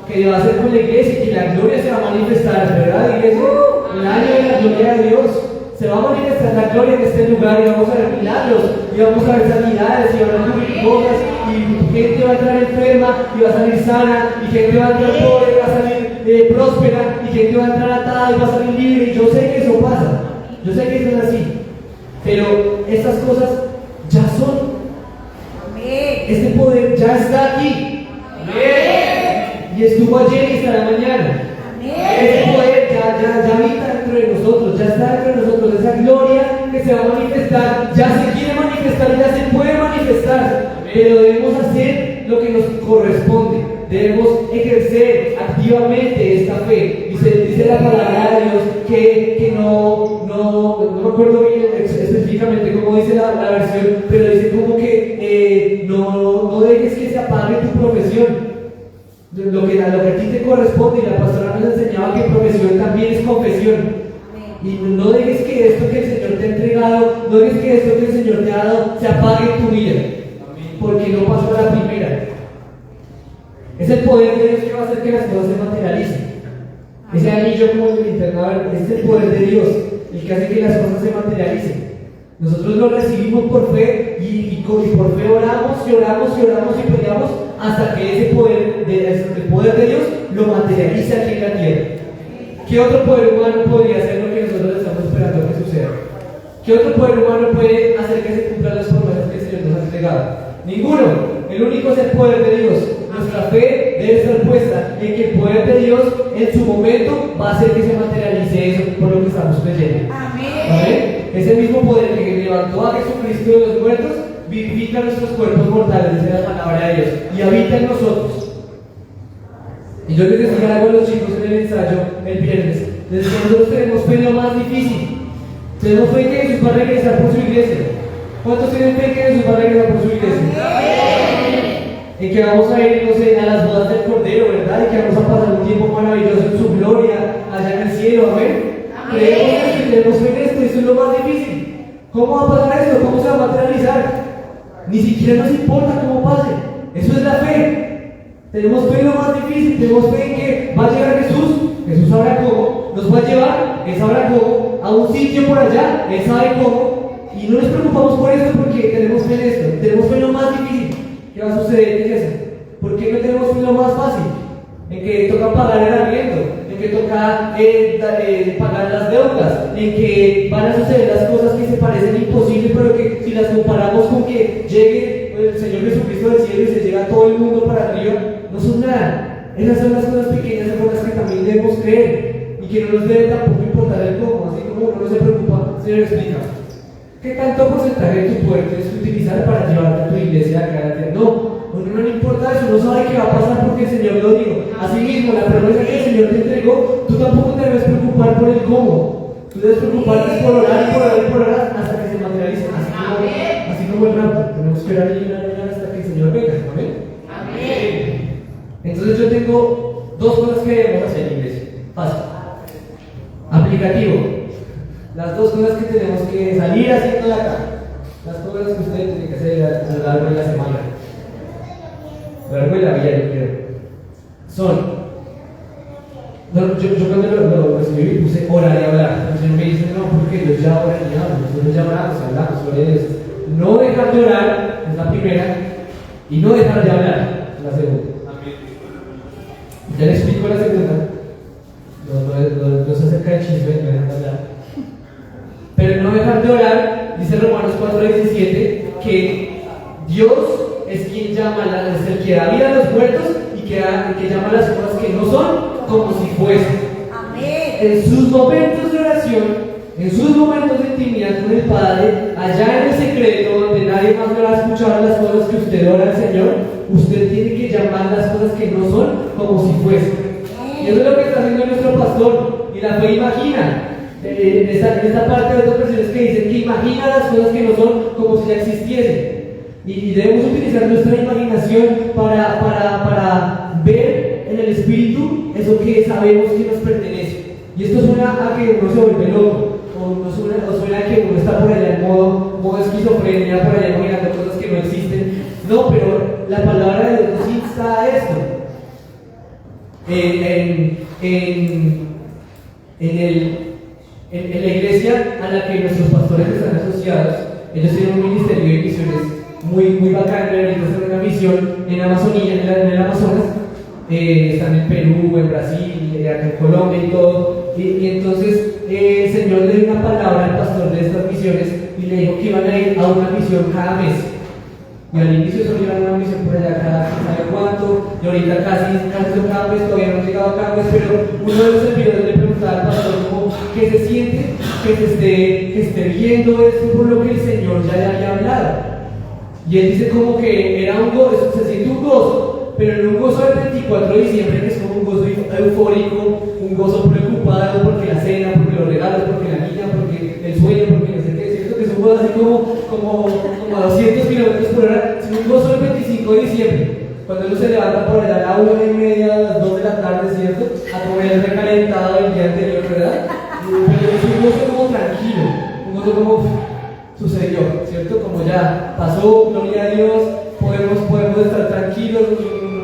que va a hacer con la iglesia y que la gloria se va a manifestar, ¿verdad, iglesia? El año de la gloria de Dios. Se va a manifestar la gloria en este lugar y vamos a ver milagros, y vamos a ver sanidades, y van a ocurrir cosas, y gente va a entrar enferma y va a salir sana, y gente va a entrar pobre y va a salir próspera, y gente va a entrar atada y va a salir libre. Y yo sé que eso pasa, yo sé que eso es así, pero estas cosas ya son. Este poder ya está aquí. Y estuvo ayer y estará mañana. Ese poder ya habita dentro de nosotros, ya está dentro de nosotros. Esa gloria que se va a manifestar, ya se quiere manifestar, ya se puede manifestar, pero debemos hacer lo que nos corresponde. Debemos ejercer activamente esta fe. Dice la palabra de Dios que no me acuerdo bien específicamente cómo dice la versión, pero dice como que no dejes que se apague tu profesión. Lo que a ti te corresponde, y la pastora nos enseñaba que profesión también es confesión. Y no dejes que esto que el Señor te ha entregado, no dejes que esto que el Señor te ha dado se apague en tu vida, porque no pasó a la primera. Es el poder de Dios que va a hacer que las cosas se materialicen. Ese anillo como el linterna, es el poder de Dios el que hace que las cosas se materialicen. Nosotros lo recibimos por fe y por fe oramos y peleamos hasta que ese poder el poder de Dios lo materialice aquí en la tierra. ¿Qué otro poder humano podría hacer lo que nosotros estamos esperando que suceda? ¿Qué otro poder humano puede hacer que se cumplan las promesas que el Señor nos ha entregado? Ninguno. El único es el poder de Dios. Nuestra fe debe estar puesta en que el poder de Dios en su momento va a hacer que se materialice eso por lo que estamos creyendo. Amén. Ese mismo poder que levantó a Jesucristo de los muertos vivifica nuestros cuerpos mortales, dice la palabra de Dios, y habita en nosotros. Y yo les decía algo a los chicos en el ensayo el viernes. Les decía, nosotros tenemos fe en lo más difícil. Tenemos fe en que Jesús va a regresar por su iglesia. ¿Cuántos tienen fe en que Jesús va a regresar por su iglesia? En que vamos a ir, no sé, a las bodas del Cordero, ¿verdad? Y que vamos a pasar un tiempo maravilloso en su gloria, allá en el cielo, amén. Creemos que tenemos fe en esto, y eso es lo más difícil. ¿Cómo va a pasar esto? ¿Cómo se va a materializar? Ni siquiera nos importa cómo pase. Eso es la fe. Tenemos fe en lo más difícil, tenemos fe en que va a llegar Jesús sabrá cómo, nos va a llevar, Él sabrá cómo, a un sitio por allá, Él sabe cómo, y no nos preocupamos por esto porque tenemos fe en esto, tenemos fe en lo más difícil. ¿Qué va a suceder? ¿Qué es eso? ¿Por qué no tenemos fe en lo más fácil? En que toca pagar el arriendo, en que toca pagar las deudas, en que van a suceder las cosas que se parecen imposibles, pero que si las comparamos con que llegue el Señor Jesucristo del cielo y se llega todo el mundo para arriba, no son nada. Esas son las cosas pequeñas en las que también debemos creer. Y que no nos debe tampoco importar el cómo, así como uno no se preocupa. Señor, explica. ¿Qué tanto porcentaje de tu poder tienes que utilizar para llevarte a tu iglesia a cada día? No, a uno no le importa eso, uno sabe qué va a pasar porque el Señor lo dijo. Asimismo, la promesa que el Señor te entregó, tú tampoco te debes preocupar por el cómo. Tú debes preocuparte por orar y por orar y por orar hasta que se materialice. Así como el rapto, tenemos que orar y orar hasta que el Señor venga. Amén. Amén. Entonces yo tengo dos cosas que debemos hacer en la iglesia. Fácil. Aplicativo. Las dos cosas que tenemos que salir haciendo de acá. Las cosas que ustedes tienen que hacer a lo largo de la semana. A lo largo de la vida, yo quiero. Son. Yo cuando lo escribí puse orar y hablar. El Señor me dice, no, porque Dios ya ora y habla. Nosotros ya oramos, hablamos sobre eso. No dejar de orar es la primera. Y no dejar de hablar es la segunda. Ya le explico la segunda. No se acerca el chisme, no dejan de hablar. Pero no dejar de orar, dice Romanos 4:17, que Dios es quien llama, es el que da vida a los muertos y que llama las cosas que no son como si fuesen. Amén. En sus momentos de oración, en sus momentos de intimidad con el Padre, allá en el secreto, donde nadie más le va a escuchar las cosas que usted ora al Señor, usted tiene que llamar las cosas que no son como si fuesen. Y eso es lo que está haciendo nuestro pastor. Y la fe imagina. En esta parte de otras versiones que dicen que imagina las cosas que no son como si ya existiesen. Y debemos utilizar nuestra imaginación para ver en el espíritu eso que sabemos que nos pertenece. Y esto suena a que uno se vuelve loco, o suena a que uno está por allá en modo esquizofrenia, por allá imaginando cosas que no existen. No, pero la palabra de Dios nos insta a esto. En la iglesia a la que nuestros pastores están asociados, ellos tienen un ministerio de misiones muy bacán. Ahorita están en una misión en Amazonía, en el Amazonas. Están en Perú, en Brasil, acá en Colombia y todo. Y entonces el Señor le dio una palabra al pastor de estas misiones y le dijo que iban a ir a una misión cada mes. Y al inicio solo iban a una misión por allá cada sabe cuánto, y ahorita casi son cada mes, todavía no han llegado a cada mes, pero uno de los servidores le preguntaba al pastor cómo que se siente que esté viendo esto por lo que el Señor ya le había hablado. Y él dice como que era un gozo, se siente un gozo, pero no un gozo del 24 de diciembre que es como un gozo eufórico, un gozo preocupado porque la cena, porque los regalos, porque la niña, porque el sueño, porque no sé qué, ¿cierto? Que es un gozo así como a 200 kilómetros por hora, sino un gozo del 25 de diciembre, cuando uno se levanta por allá a la 1:30, a las 2 de la tarde, ¿cierto? A comer el recalentado del día anterior, ¿verdad? Pero es un gozo como tranquilo, un gozo como sucedió, ¿cierto? Como ya pasó, gloria a Dios, podemos estar tranquilos,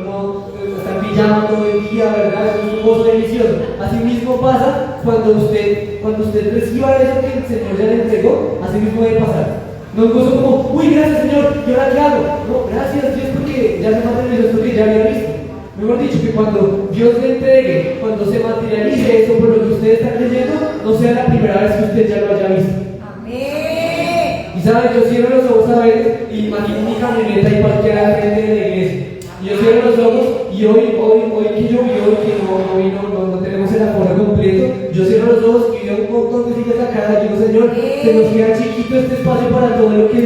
no estar pijama todo el día, ¿verdad? Es un gozo delicioso. Así mismo pasa cuando usted reciba eso que el Señor ya le entregó, así mismo debe pasar. No un gozo como, uy, gracias Señor, ¿y ahora qué hago? No, gracias Dios porque ya se materializó esto que ya había visto. Mejor dicho, que cuando Dios le entregue, cuando se materialice eso por lo que usted está creyendo, no sea la primera vez que usted ya lo haya visto. Amén. Y saben, yo cierro los ojos a ver y imagino mi camioneta y cualquiera frente de la iglesia. Y yo cierro los ojos y hoy que llovió, que no tenemos el aforo completo, yo cierro los ojos y veo un montón de sillas acá. Digo, Señor, se nos queda chiquito este espacio para todo lo que es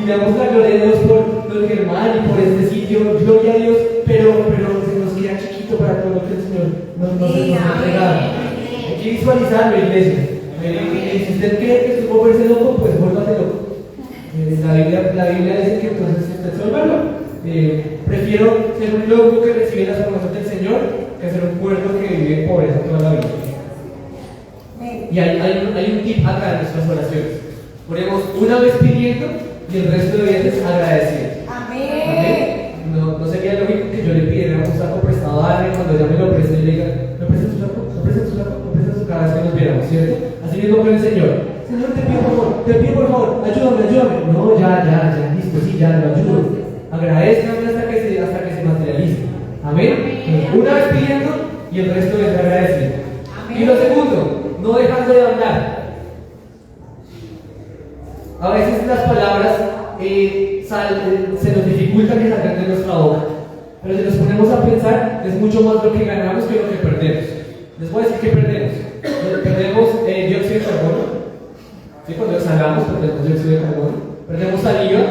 y le damos la gloria a Dios por don Germán y por este sitio, gloria a Dios, pero se nos queda chiquito para todo lo que el Señor nos ha entregado. Hay que visualizarlo, iglesia. Si usted cree que es volverse loco, pues vuélvase loco. La Biblia dice que entonces usted se vuelve loco. Prefiero ser un loco que recibe las promesas del Señor que ser un cuerdo que vive en pobreza toda la vida. Y hay un tip acá en nuestras oraciones. Ponemos una vez pidiendo y el resto de veces agradeciendo. Amén. No sería lógico que yo le pidiera un saco prestado a alguien cuando ya me lo preste y le diga, ¿me prestas tu saco? ¿Me prestas tu saco? ¿Me prestas tu cada vez que nos viéramos, ¿cierto? Así mismo con el Señor. Señor, te pido por favor, ayúdame. No, ya, listo, sí, ya lo ayudo. Agradezcanme hasta que se materialice. Amén. Una vez pidiendo y el resto es agradeciendo. Y lo segundo, no dejando de hablar. A veces las palabras se nos dificulta que salgan de nuestra boca. Pero si nos ponemos a pensar, es mucho más lo que ganamos que lo que perdemos. Les voy a decir que perdemos. Perdemos dióxido de carbono. ¿Sí? Cuando exhalamos, perdemos dióxido de carbono. Perdemos saliva.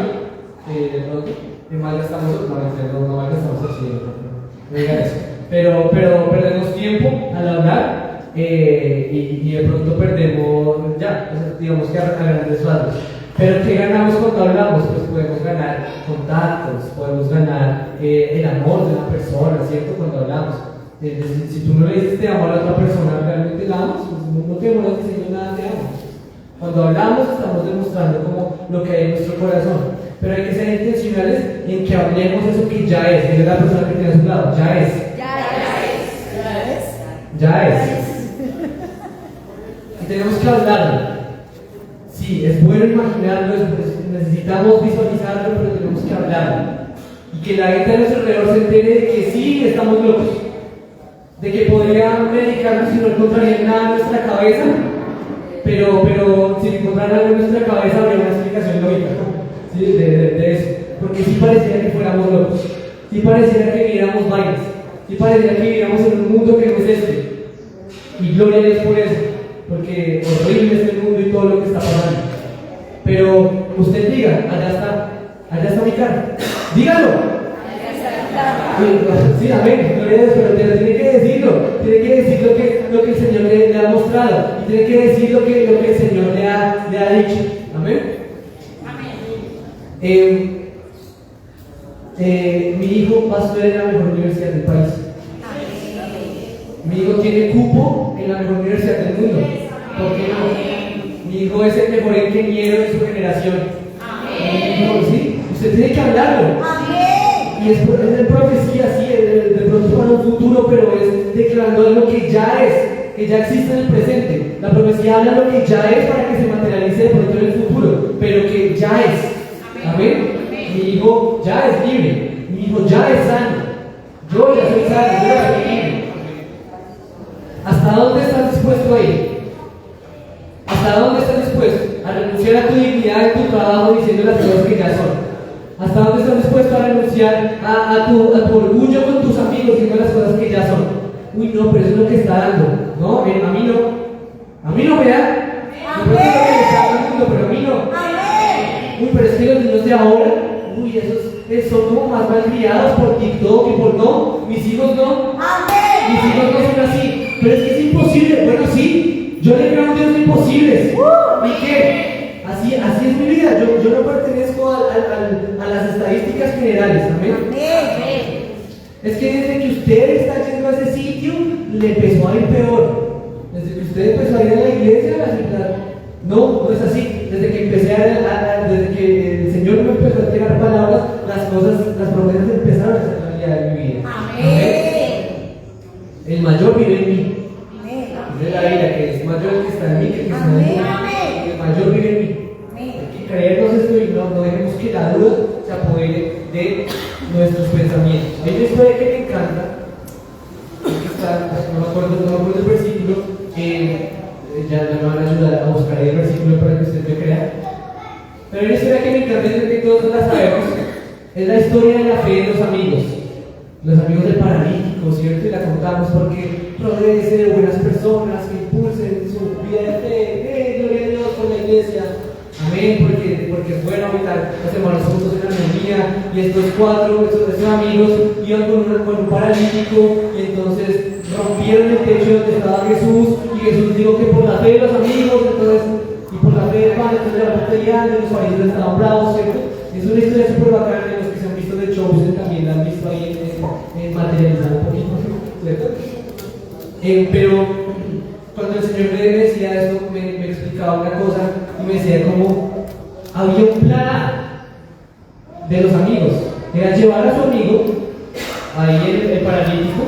De pronto, y malgastamos, no malgastamos oxígeno. No digan eso. Pero perdemos tiempo al hablar y de pronto perdemos, ya, digamos que a grandes rasgos. Pero ¿qué ganamos cuando hablamos? Pues podemos ganar contactos, podemos ganar el amor de una persona, ¿cierto? Cuando hablamos. Si tú no le dices te amo a la otra persona, realmente la amas, pues no te demoras diciendo nada te amo. Cuando hablamos estamos demostrando como lo que hay en nuestro corazón. Pero hay que ser intencionales en que hablemos eso que ya es. Dile a la persona que tiene a su lado, ya es. Ya es. Y tenemos que hablarlo. Sí, es bueno imaginarlo, necesitamos visualizarlo, pero tenemos que hablarlo. Y que la gente a nuestro alrededor se entere de que sí, estamos locos. De que podrían medicarnos si no encontrarían nada en nuestra cabeza, pero si encontraran algo en nuestra cabeza habría una explicación lógica, ¿sí? de eso. Porque sí pareciera que fuéramos locos, sí pareciera que viviéramos vainas, sí pareciera que viviéramos en un mundo que no es este. Y gloria a Dios por eso, porque horrible es el mundo y todo lo que está pasando. Pero usted diga, allá está mi cara, dígalo. Sí, amén, gloria a Dios, pero tiene que decirlo, tiene que decir lo que el Señor le ha mostrado, y tiene que decir lo que el Señor le ha dicho, amén. Mi hijo va a estudiar en la mejor universidad del país. Mi hijo tiene cupo en la mejor universidad del mundo. ¿Por qué no? Mi hijo es el mejor ingeniero de su generación. Mi hijo, ¿sí? Usted tiene que hablarlo. Y es de profecía, sí, de pronto para un futuro, pero es declarando algo que ya es, que ya existe en el presente. La profecía habla de lo que ya es para que se materialice de pronto en el futuro, pero que ya es. Amén. Mi hijo ya es libre, mi hijo ya es sano. Yo ya soy sano, yo ya soy libre. ¿Hasta dónde estás dispuesto a ir? ¿Hasta dónde estás dispuesto a renunciar a tu dignidad en tu trabajo diciendo las cosas que ya son? ¿Hasta dónde estás dispuesto a renunciar a tu orgullo con tus amigos diciendo las cosas que ya son? Uy, no, pero eso es lo que está dando. No, a mí no. A mí no me da. Yo creo que le está dando el mundo, pero a mí no. Uy, pero es que los niños de ahora, uy, esos son como más malcriados por TikTok y por no. Mis hijos no. Mis hijos no son así. Pero es que es imposible. Bueno, sí, yo le creo a un Dios de imposibles. ¿Y qué? Así es mi vida. Yo no pertenezco a las estadísticas generales. Amén. Es que desde que usted está yendo a ese sitio, le empezó a ir peor. Desde que usted empezó a ir a la iglesia, no es así. Desde que desde que el Señor me empezó a entregar palabras, las promesas empezaron a ser realidad en mi vida. Amén. El mayor vive en mí. De la vida, que es mayor el que está en mí que el que está en mí. El mayor vive en mí. Hay que creernos esto y no dejemos que la duda se apodere de nuestros pensamientos. Hay una historia que me encanta, no me acuerdo del versículo, ya me van a ayudar a buscar el versículo para que usted me crea. Pero hay una historia que me encanta, es que todos la sabemos, es la historia de la fe de los amigos del paralítico, ¿cierto? Y la contamos porque rodéese de buenas personas que impulsen su vida de fe. Gloria a Dios por la iglesia. Amén, porque es bueno habitar las semanas juntos en armonía. Y estos amigos iban con un paralítico y entonces rompieron el techo donde estaba Jesús. Y Jesús dijo que por la fe de los amigos, y por la fe del Padre, entonces la peleando, y los fariseos estaban bravos, ¿cierto? Es una historia súper bacana de los que se han visto de Chosen, también la han visto ahí materializada un poquito, ¿cierto? Pero cuando el Señor me decía esto, me explicaba una cosa y me decía como había un plan A de los amigos, era llevar a su amigo, ahí el paralítico,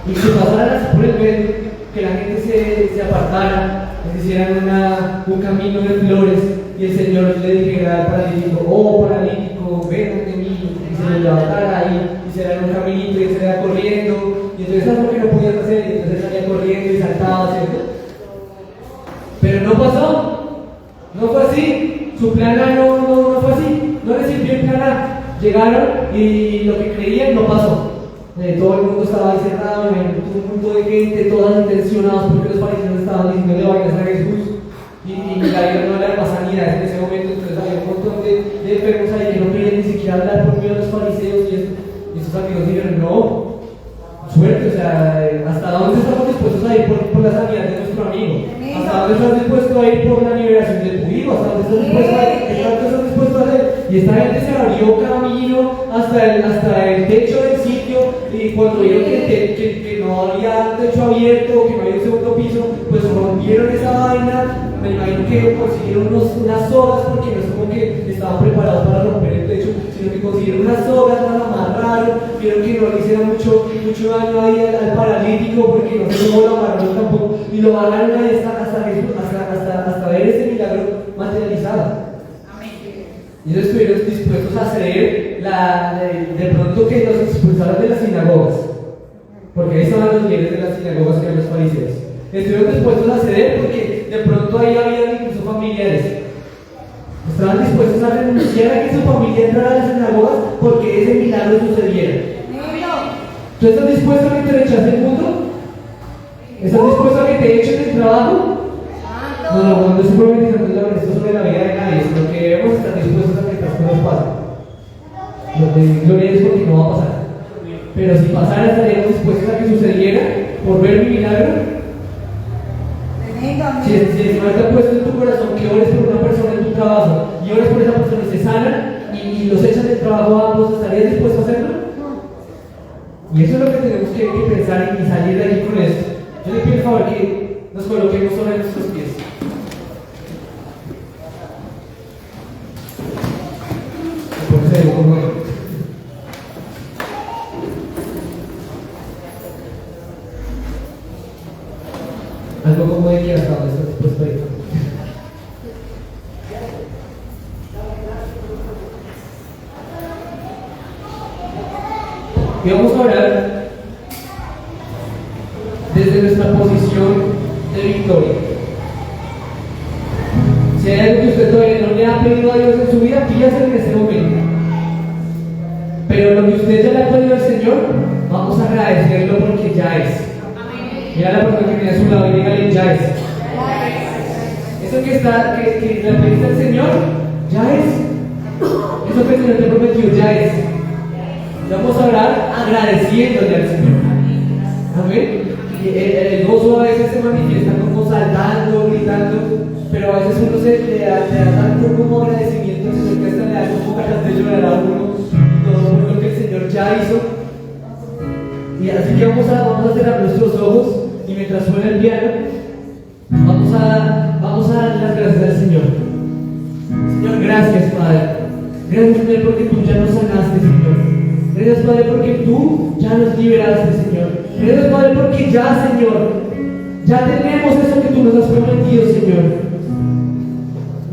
y que pasaran por el medio, que la gente se apartara, que hicieran un camino de flores, y el Señor le dijera al paralítico, oh paralítico, ven ante mí, y se lo levantara ahí, y se un caminito y se salía corriendo, y entonces algo que no podías hacer, y entonces salía corriendo y saltaba, ¿cierto? Pero no pasó, no fue así, su plan A no fue así, no le sirvió el plan A. Llegaron y lo que creían no pasó. Todo el mundo estaba ahí cerrado, un mundo de gente, todas intencionadas porque los fariseos estaban diciendo vainas a Jesús. Y la vida no era más sanidad en ese momento, entonces había un montón de enfermos ahí que no querían ni siquiera hablar por miedo a los fariseos y esos amigos dijeron, no, suerte, o sea, ¿hasta dónde estamos dispuestos a ir por la sanidad de nuestro amigo? ¿Hasta dónde estás dispuesto a ir por la liberación de tu hijo? ¿Hasta dónde estás dispuesto a ir? ¿Qué tanto estás dispuesto a hacer? Y esta gente se abrió camino hasta el techo del sitio, y cuando vieron que no había techo abierto, que no había un segundo piso, pues rompieron esa vaina. Me imagino que consiguieron unas sogas, porque no es como que estaban preparados para romper el techo, sino que consiguieron unas sogas, las amarraron, vieron que no le hicieron mucho daño ahí al paralítico, porque no se cómo lo amarraron tampoco, y lo bajaron ahí hasta ver ese milagro materializado. Y ellos estuvieron dispuestos a ceder de pronto que los expulsaran de las sinagogas, porque ahí estaban los líderes de las sinagogas, que eran los fariseos. Estuvieron dispuestos a ceder porque de pronto ahí había incluso familiares. Estaban dispuestos a renunciar a que su familia entrara a las sinagogas porque ese milagro sucediera. ¿Tú estás dispuesto a que te rechace el mundo? ¿Estás dispuesto a que te echen del trabajo? No estoy profetizando esto sobre la vida de nadie, sino que debemos estar dispuestos a que estas cosas pasen. Lo que gloria es porque no va a pasar. Pero si pasara, estaríamos dispuestos a que sucediera por ver mi milagro. Si el Señor te ha puesto en tu corazón que ores por una persona en tu trabajo y ores por esa persona y se sanan y los echan del trabajo a ambos, ¿estarías dispuesto a hacerlo? Y eso es lo que tenemos que pensar y salir de aquí con esto. Yo le pido el favor que nos coloquemos sobre nuestros pies. Por serio, como algo como de que hasta donde estás dispuesto a ir. Y vamos a orar desde nuestra posición de victoria. Si hay algo que usted todavía no le ha pedido a Dios en su vida, pídaselo en este momento. Pero lo que usted ya le ha pedido al Señor, vamos a agradecerlo porque ya es. Mira a la persona que tiene a su lado y dígale, ya es. Eso que le pediste al Señor, ya es. Eso que el Señor te prometió, ya es. Vamos a orar agradeciéndole al Señor. Amén. El gozo a veces se manifiesta como saltando, gritando, pero a veces uno le da tanto como agradecimiento al Señor que hasta le da como ganas de llorar a uno todo por lo que el Señor ya hizo. Y así que vamos a cerrar nuestros ojos y mientras suena el piano, vamos a dar las gracias al Señor. Señor, gracias, Padre. Gracias, Señor, porque tú ya nos sanaste, Señor. Gracias, Padre, porque tú ya nos liberaste, Señor. Gracias, Padre, porque ya, Señor, ya tenemos eso que tú nos has prometido, Señor.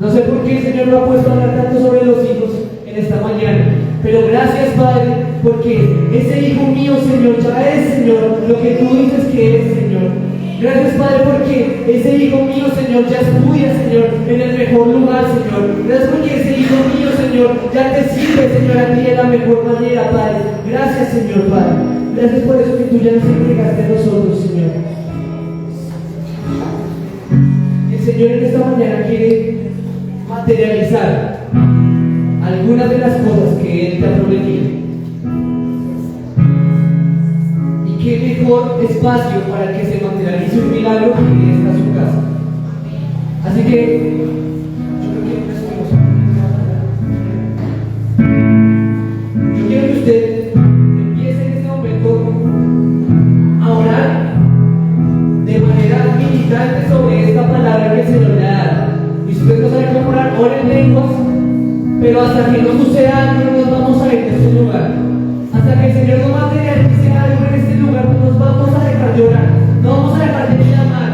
No sé por qué el Señor lo ha puesto a hablar tanto sobre los hijos en esta mañana, pero gracias, Padre, porque ese hijo mío, Señor, ya es, Señor, lo que tú dices que es, Señor. Gracias, Padre, porque ese hijo mío, Señor, ya estudia, Señor, en el mejor lugar, Señor. Gracias porque ese hijo mío, Señor, ya te sirve, Señor, a ti de la mejor manera, Padre. Gracias, Señor, Padre. Gracias por eso que tú ya nos entregaste a nosotros, Señor. El Señor en esta mañana quiere materializar algunas de las cosas que Él te ha prometido. Y qué mejor espacio para que se materialice un milagro que esta su casa. Así que yo quiero que usted empiece en este momento a orar de manera militante sobre esta palabra que el Señor le ha dado. Y si usted no sabe cómo orar, ore en lenguas, pero hasta que no suceda algo, no nos vamos a ir de este lugar. Hasta que el Señor no materialice algo en este lugar, no nos vamos a dejar llorar, no vamos a dejar de clamar.